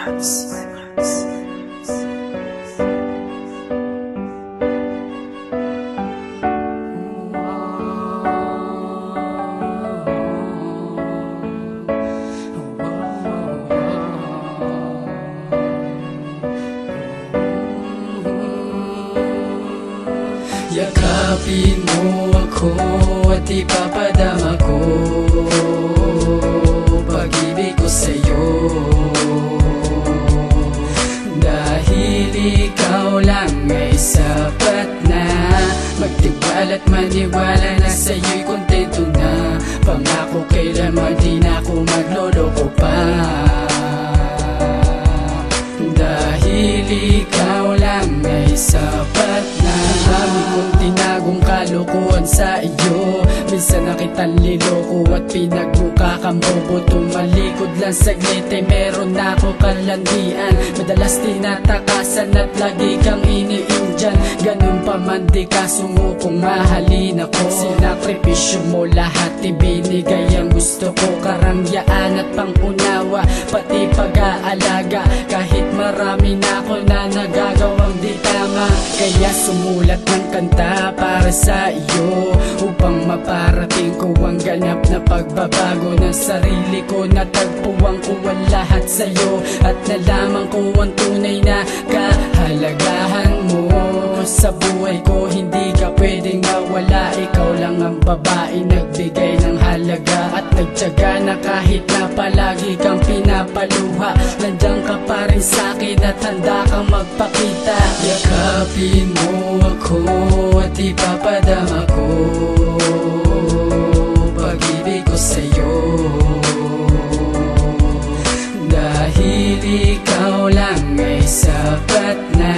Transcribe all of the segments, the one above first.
Yakapin mo ako at ipapadama ko pag-ibig ko sa'yo, dahil ikaw lang ay sapat na. Magtiwala at maniwala na sa'yo'y kontento na. Pangako kailanman di na ako magloloko pa, dahil ikaw lang ay sapat na. Dami kong tinagong kalokohan sa iyo, minsan na kitang niloko at pinagmukha kang bobo. Tumalikod lang saglit ay meron na ako kalandian. Madalas tinatakasan at lagi kang iniindyan. Ganun pa man di ka sumukong mahalin ako. Sinakripisyo mo lahat, ibinigay ang gusto ko. Karangyaan at pangunawa, pati pag-aalaga. Kahit marami na ako na nagagawang di tama, kaya sumulat ng kanta para sa iyo, upang maparating ko ang ganap na pagbabago ng sarili ko. Natagpuan ko ang lahat sa'yo at nalaman ko ang tunay na kahalagahan mo sa buhay ko. Hindi ka pwedeng mawala, ikaw lang ang babae nagbigay ng halaga at nagtiyaga na kahit na palagi kang pinapaluha. Nandiyan ka pa rin sa'kin at handa kang magpakita. Yakapin mo ako at ipapadama ko pag-ibig ko sa'yo, dahil ikaw lang ay sapat na.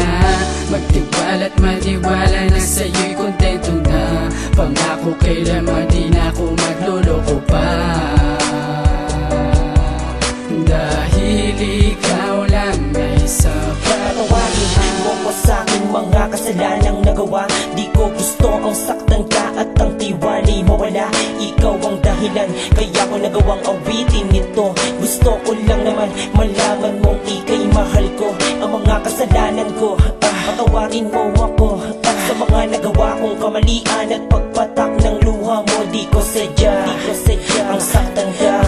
Magtiwala at maniwala na sa'yo'y kontento na. Pangako kailanman di na ako magloloko pa, dahil ikaw lang ay sapat. Patawarin mo ko sa'king mga kasalanang nagawa. Di ko gusto ang saktan ka at ang tiwali mawala. Ikaw ang dahilan kaya ko nagawang awitin nito. Gusto ko lang naman malaman mong ika'y mahal ko. Ang mga kasalanan ko, patawarin mo ako sa mga nagawa kong kamalian at pagpatak ng luha mo. Di ko sadya ang saktan ka.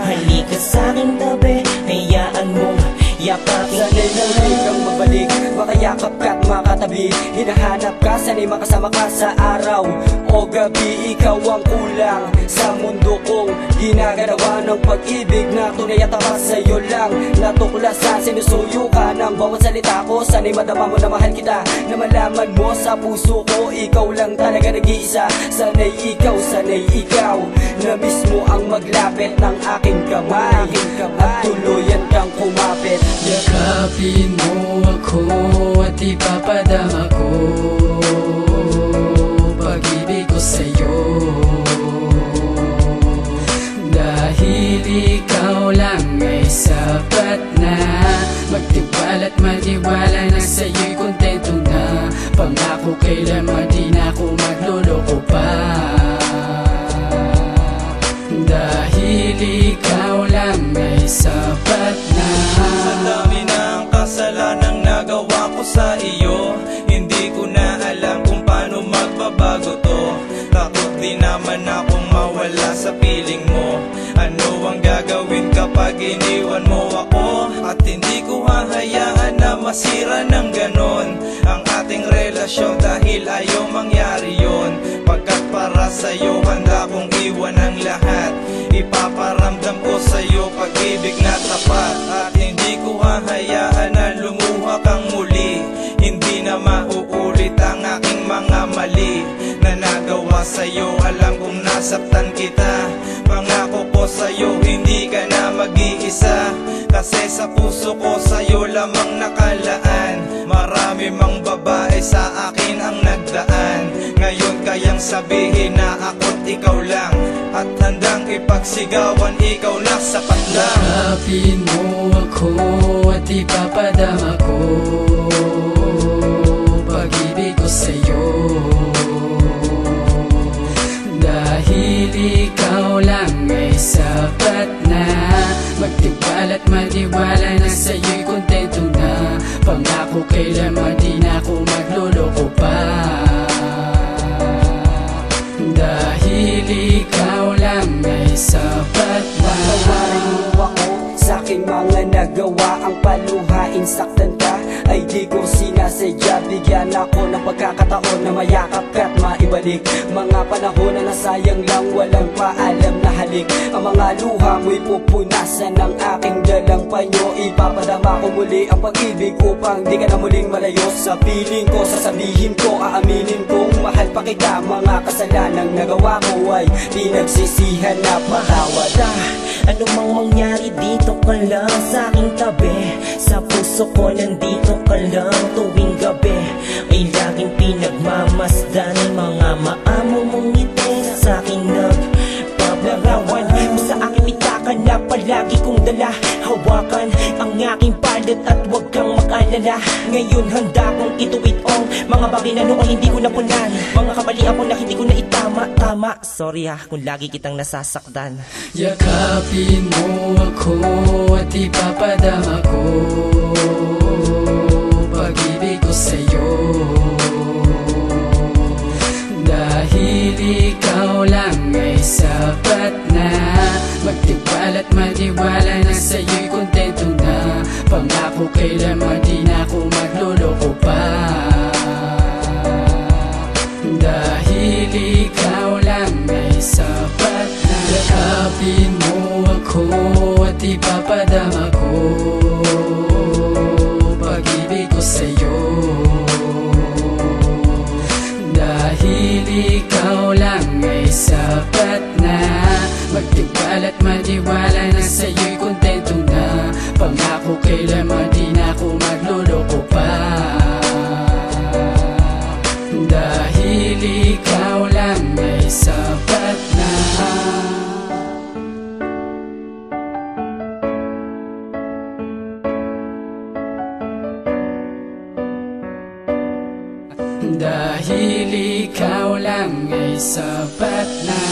Halika sa'king tabi, hayaan mong yakapin. Sana'y nang kang magbalik, makayakap ka't makatabi. Hinahanap ka, sana'y makasama ka sa araw o gabi. Ikaw ang kulang sa mundo kong ginagalawa ng pag-ibig na tunay at tapat sa'yo lang. Natuklasan, sinusuyo ka ng bawat salita ko. Sana'y madama mo na mahal kita, na malaman mo sa puso ko ikaw lang talaga nag-iisa. Sana'y ikaw na mismo ang maglapit ng aking kamay at tuluyan kang kumapit. Yakapin mo ako at ipapadama ko pag-ibig ko sa'yo, dahil ikaw lang ay sapat na. Magtiwala at maniwala na sa'yo'y kontento na. Pangako kailanman di na ako magloloko pa, dahil ikaw lang ay sapat na. Sa dami ng kasalanang nagawa ko sa iyo, hindi ko na alam kung paano magbabago to. Takot din naman akong mawala sa piling mo. Ano ang gagawin kapag iniwan mo ako? At hindi ko hahayaan na masira ng ganon ang ating relasyon, dahil ayaw mangyari yon. Pagkat para sa'yo handa kong iwan ang lahat. Ipaparamdam ko sa'yo pag-ibig na tapat, at hindi ko hahayaan na lumuha kang muli. Hindi na mauulit ang aking mga mali na nagawa sa'yo. Alam kong nasaktan kita, pangako ko sa'yo hindi ka na mag-iisa. Kasi sa puso ko sa'yo lamang nakalaan. Marami mang babae sa akin ang nagdaan. Ngayon kayang sabihin na ako't ikaw lang, at handang ipagsigawan ikaw na sapat lang. Yakapin mo ako at ipapadama ko pag-ibig ko sa'yo, dahil ikaw lang ay sapat na. Magtiwala at maniwala na sa'yo'y kontento na. Pangako kailanman di na ako magluloko pa, dahil ikaw lang ay sapat na. Patawarin mo ako sa aking mga nagawa. Ang paluhain, saktan ka ay di ko sinasadya. Bigyan ako ng pagkakataon na mayakap ka't maibalik mga panahon na nasayang lang, walang paalam na halik. Ang mga luha mo'y pupunasan ng aking dalang panyo. Ipapadama ko muli ang pag-ibig upang di ka na muling malayo sa piling ko. Sasabihin ko, aaminin kong mahal pa kita. Mga kasalanang nagawa ko ay pinagsisihan na patawad. Ano mang mangyari dito ka lang sa aking tabi. Sa puso ko nandito ka lang tuwing gabi. Ay laging pinagmamasdan mga maamo mong ngiti sa aking nagpaplarawan. Sa aking pitaka na palagi kong dala. Hawakan ang aking palad at huwag kang mag-alala. Ngayon handa kong ituwid ang mga bagay na noon hindi ko napunan. Mga kamalian ko na hindi ko na itama. Sorry kung lagi kitang nasasaktan. Yakapin mo ako at ipapadama ko pag-ibig ko sa'yo, dahil ikaw lang ay sapat na. Magtiwala't maniwala na sa'yo'y kontento na. Pangako kailanman di na ako magluloko pa, dahil ikaw lang ay sapat na. Yakapin mo ako at ipapadama ko pag-ibig ko sa'yo, dahil ikaw lang ay sapat na. Magtiwala't maniwala na sa'yo'y kontento na. Pangako kailanman di na ako magluloko pa, dahil ikaw lang ay sapat na. Dahil ikaw lang ay sapat na.